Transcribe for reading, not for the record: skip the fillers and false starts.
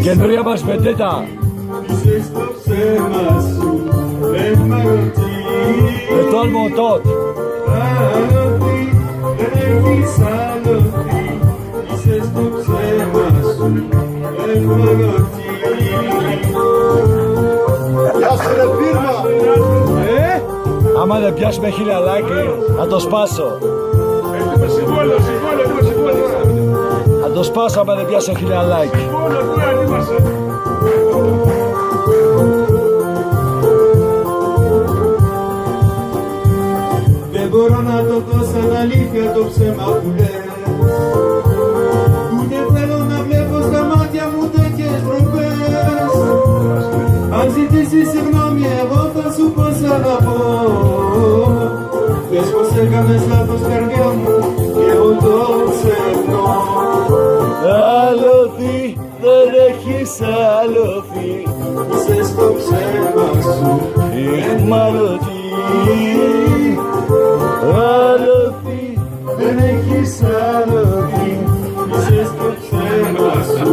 Καινούρια μας πεντέτα. Είσαι στο ψέμα σου, ευμαγωτή. Με το αλμοτότ. Άλλοτη, δεν έχεις άλλοτη. Είσαι στο ψέμα σου, ευμαγωτή. Γεια σου ρε πύρμα. Άμα δεν πιάσουμε 1000 like, θα το σπάσω. Έτοιμο συμβόλαιο, συμβόλαιο. Θα το σπάσω άμα δεν πιάσω 1000 like. Συμβόλαιο, τώρα ετοίμασα. Δεν μπορώ να το δω σαν αλήθεια το ψέμα που λες. Ούτε θέλω να βλέπω στα μάτια μου τέτοιες προπές. Αν ζητήσεις συγγνώμη εγώ θα σου πω σ' αγαπώ. Πες πως έκανες λάθος καρδιά μου και εγώ το ξεχνώ. Άλοθη, δεν έχεις άλοθη. Είσαι στο ψέμα σου, Εχμαλωτή. Άλοθη, δεν έχεις άλοθη. Είσαι στο ψέμα σου,